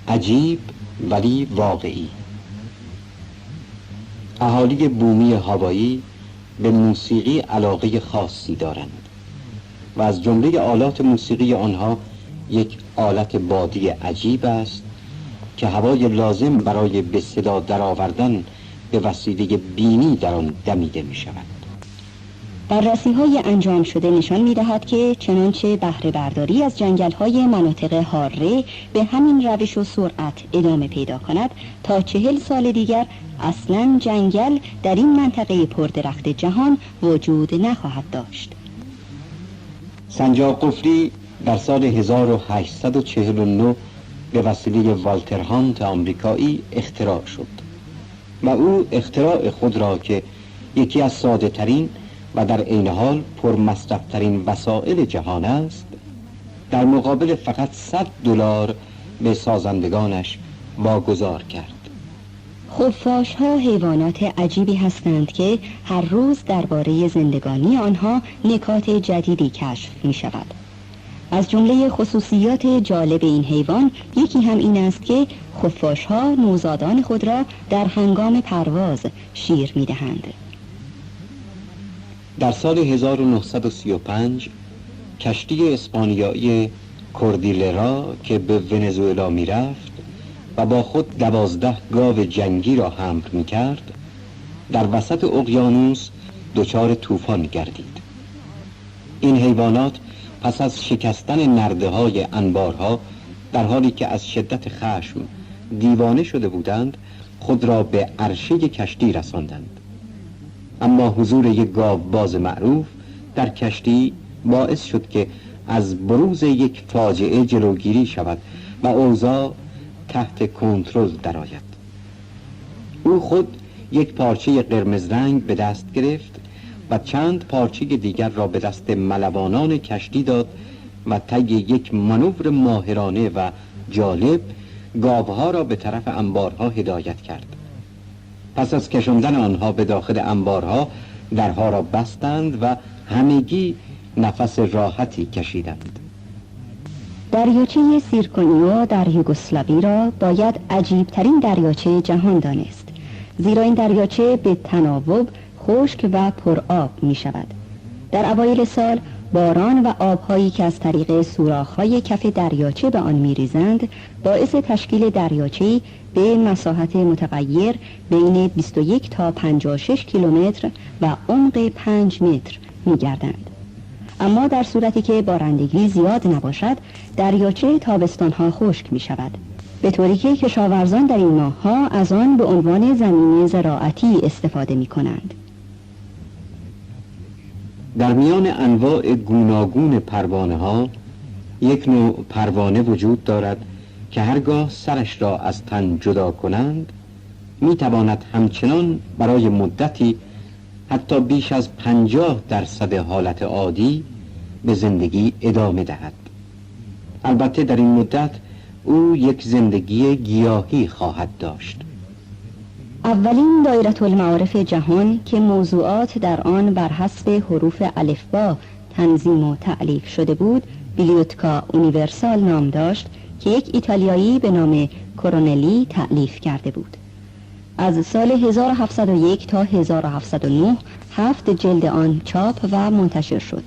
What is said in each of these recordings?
عجیب ولی واقعی. اهالی بومی هاوایی به موسیقی علاقه خاصی دارند و از جمله آلات موسیقی آنها یک آلت بادی عجیب است که هوای لازم برای به صدا درآوردن به وسیله بینی در آن دمیده می شود. بررسی‌های انجام شده نشان می‌دهد که چنانچه بهره برداری از جنگل‌های مناطق حاره به همین روش و سرعت ادامه پیدا کند، تا 40 سال دیگر اصلاً جنگل در این منطقه پردرخت جهان وجود نخواهد داشت. سنجاق قفلی در سال 1849 به وسیله والتر هانت آمریکایی اختراع شد و او اختراع خود را که یکی از ساده ترین و در عین حال پرمصرف‌ترین وسایل جهان است، در مقابل فقط $100 به سازندگانش واگذار کرد. خفاش‌ها حیوانات عجیبی هستند که هر روز درباره زندگانی آنها نکات جدیدی کشف می شود. از جمله خصوصیات جالب این حیوان یکی هم این است که خفاش‌ها نوزادان خود را در هنگام پرواز شیر می دهند. در سال 1935 کشتی اسپانیایی کوردیلرا که به ونزوئلا می رفت و با خود 12 گاو جنگی را حمل می کرد، در وسط اقیانوس دچار طوفان گردید. این حیوانات پس از شکستن نرده‌های انبارها، در حالی که از شدت خشم دیوانه شده بودند، خود را به عرشه کشتی رساندند. اما حضور یک گاوباز معروف در کشتی باعث شد که از بروز یک فاجعه جلوگیری شود و اوضاع تحت کنترل درآید. او خود یک پارچه قرمز رنگ به دست گرفت و چند پارچه دیگر را به دست ملوانان کشتی داد و طی یک مانور ماهرانه و جالب گاوها را به طرف انبارها هدایت کرد. پس از کشاندن آنها به داخل انبارها درها را بستند و همگی نفس راحتی کشیدند. دریاچه سیرکونیو در یوگسلاوی را باید عجیبترین دریاچه جهان دانست، زیرا این دریاچه به تناوب خشک و پرآب می شود. در اوایل سال باران و آبهایی که از طریق سوراخ‌های کف دریاچه به آن می‌ریزند باعث تشکیل دریاچه‌ای به مساحت متغیر بین 21 تا 56 کیلومتر و عمق 5 متر می‌گردند. اما در صورتی که بارندگی زیاد نباشد، دریاچه تابستان‌ها خشک می‌شود، به طوری که کشاورزان در این ماه‌ها از آن به عنوان زمین زراعتی استفاده می‌کنند. در میان انواع گوناگون پروانه ها یک نوع پروانه وجود دارد که هرگاه سرش را از تن جدا کنند می تواند همچنان برای مدتی حتی بیش از 50% حالت عادی به زندگی ادامه دهد. البته در این مدت او یک زندگی گیاهی خواهد داشت. اولین دایره المعارف جهان که موضوعات در آن بر حسب حروف الفبا تنظیم و تألیف شده بود، بیلیوتکا اونیورسال نام داشت که یک ایتالیایی به نام کورونلی تألیف کرده بود. از سال 1701 تا 1709 7 جلد آن چاپ و منتشر شد.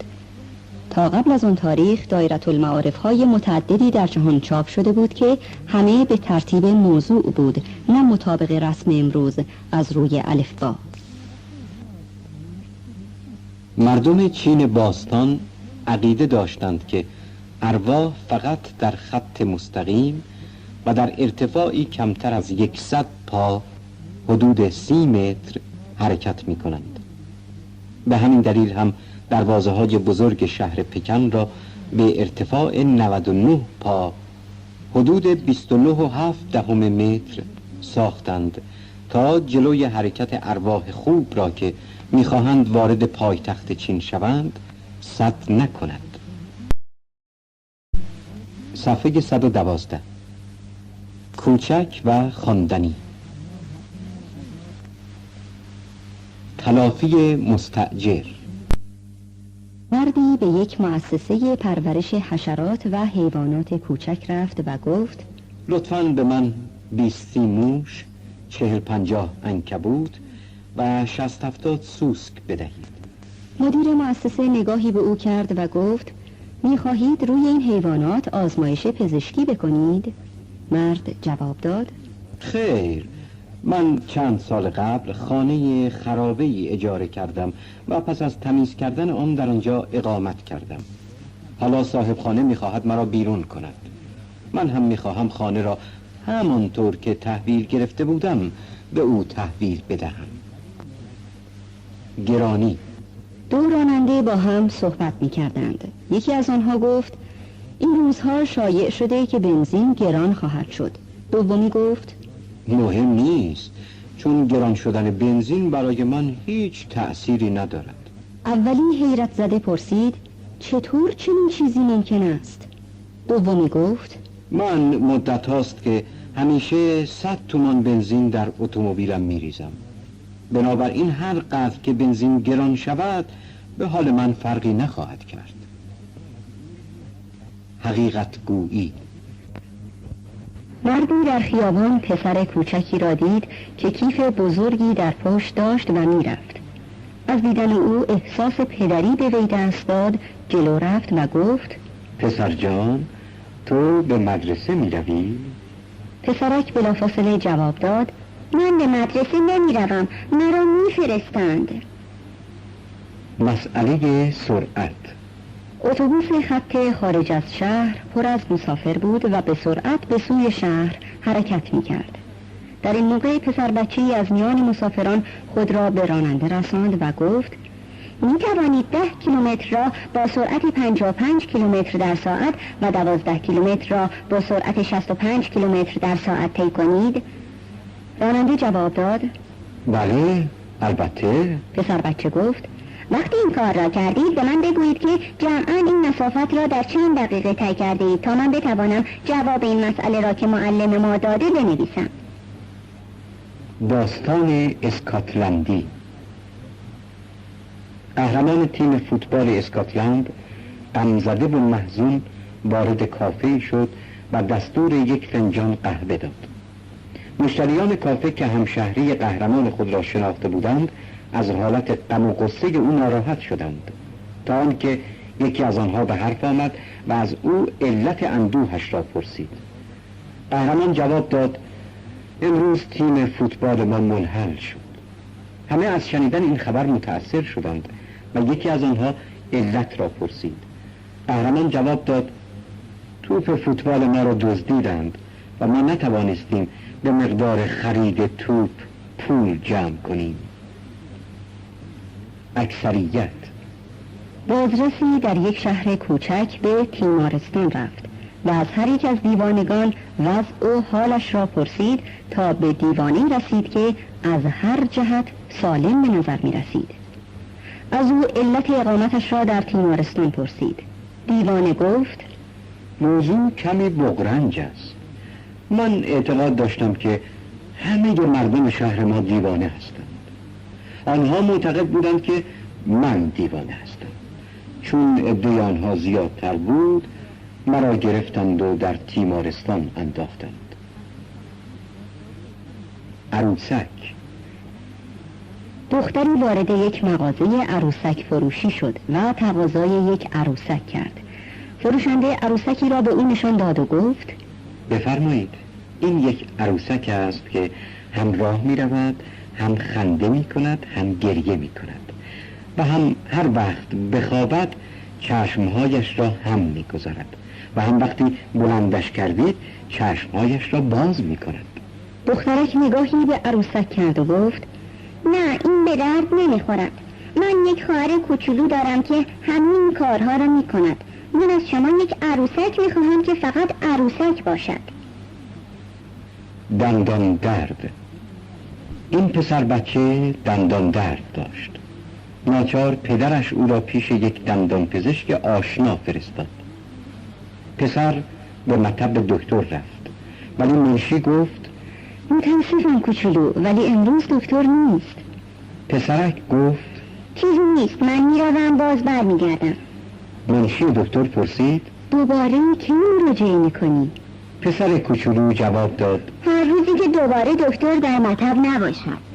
تا قبل از آن تاریخ دایره المعارف های متعددی در جهان چاپ شده بود که همه به ترتیب موضوع بود، نه مطابق رسم امروز از روی الفبا. مردم چین باستان عقیده داشتند که ارواح فقط در خط مستقیم و در ارتفاعی کمتر از 100 پا حدود 30 متر حرکت می کنند. به همین دلیل هم دروازه های بزرگ شهر پکن را به ارتفاع 99 پا حدود 29.7 متر ساختند تا جلوی حرکت ارواح خوب را که میخواهند وارد پایتخت چین شوند سد نکند. صفحه 112. کوچک و خواندنی. تلافی مستأجر. مردی به یک مؤسسه پرورش حشرات و حیوانات کوچک رفت و گفت: لطفاً به من 20 موش، 40-50 عنکبوت و 60-70 سوسک بدهید. مدیر مؤسسه نگاهی به او کرد و گفت می‌خواهید روی این حیوانات آزمایش پزشکی بکنید؟ مرد جواب داد خیر، من چند سال قبل خانه خرابه‌ای اجاره کردم و پس از تمیز کردن آن در آنجا اقامت کردم. حالا صاحب خانه می‌خواهد مرا بیرون کند. من هم می‌خواهم خانه را همانطور که تحویل گرفته بودم به او تحویل بدهم. گرانی. دو راننده با هم صحبت می‌کردند. یکی از آنها گفت این روزها شایع شده که بنزین گران خواهد شد. دومی گفت مهم نیست، چون گران شدن بنزین برای من هیچ تأثیری ندارد. اولی حیرت زده پرسید چطور چنین چیزی ممکن است؟ دومی گفت من مدت هاست که همیشه 100 تومان بنزین در اتومبیلم میریزم. بنابراین هر قدر که بنزین گران شود به حال من فرقی نخواهد کرد. حقیقت گویی. مردی در خیابان پسر کوچکی را دید که کیف بزرگی در پشت داشت و میرفت. از دیدن او احساس پدری به وی دست داد، جلو رفت و گفت پسر جان، تو به مدرسه میروی؟ پسرک بلافاصله جواب داد من به مدرسه نمیروم، مرا میفرستند. مسئله سرعت. اتوبوس خط خارج از شهر پر از مسافر بود و به سرعت به سوی شهر حرکت می‌کرد. در این موقع پسر بچه‌ای از میان مسافران خود را به راننده رساند و گفت می‌توانید 10 کیلومتر را با سرعت 55 کیلومتر در ساعت و 12 کیلومتر را با سرعت 65 کیلومتر در ساعت طی کنید؟ راننده جواب داد بله، البته. پسر بچه گفت وقتی این کار را کردید به من بگویید که جمعاً این مسافت را در چند دقیقه طی کرده اید تا من بتوانم جواب این مسئله را که معلم ما داده بنویسم. داستان اسکاتلندی. قهرمان تیم فوتبال اسکاتلند غمزده و محزون وارد کافه شد و دستور یک فنجان قهوه داد. مشتریان کافه که همشهری قهرمان خود را شناخته بودند از حالت غم و غصه او ناراحت شدند، تا آنکه یکی از آنها به حرف آمد و از او علت اندوهش را پرسید. قهرمان جواب داد امروز تیم فوتبال ما منحل شد. همه از شنیدن این خبر متأثر شدند و یکی از آنها علت را پرسید. قهرمان جواب داد توپ فوتبال ما را دزدیدند و ما نتوانستیم به مقدار خرید توپ پول جمع کنیم. اکثریت. بازرسی در یک شهر کوچک به تیمارستان رفت و از هر یک از دیوانگان وضع و حالش را پرسید تا به دیوانه‌ای رسید که از هر جهت سالم به نظر می رسید. از او علت اقامتش را در تیمارستان پرسید. دیوانه گفت موضوع کمی بغرنج است. من اعتقاد داشتم که همه مردم شهر ما دیوانه هستند. آنها معتقد بودند که من دیوانه هستم. چون عده آنها زیادتر بود مرا گرفتند و در تیمارستان انداختند. عروسک. دختری وارد یک مغازه عروسک فروشی شد و تقاضای یک عروسک کرد. فروشنده عروسکی را به او نشان داد و گفت بفرمایید، این یک عروسک است که هم راه می رود، هم خنده می کند، هم گریه می کند و هم هر وقت بخوابد چشمهایش را هم می گذارد و هم وقتی بلندش کردید چشمهایش را باز می کند. دخترک نگاهی به عروسک کرد و گفت نه، این به درد نمیخورد. من یک خواهر کوچولو دارم که همین کارها را می کند. من از شما یک عروسک می خواهم که فقط عروسک باشد. دندان درد. این پسر بچه دندان درد داشت. ناچار پدرش او را پیش یک دندان پزشک آشنا فرستاد. پسر به مطب دکتر رفت ولی منشی گفت متاسفم کوچولو، ولی امروز دکتر نیست. پسرک گفت چیزی نیست، من میروم باز برمیگردم. منشی دکتر پرسید دوباره کی مراجعه میکنی؟ پسر کوچولو جواب داد: هر روزی که دوباره دکتر در مطب نباشد.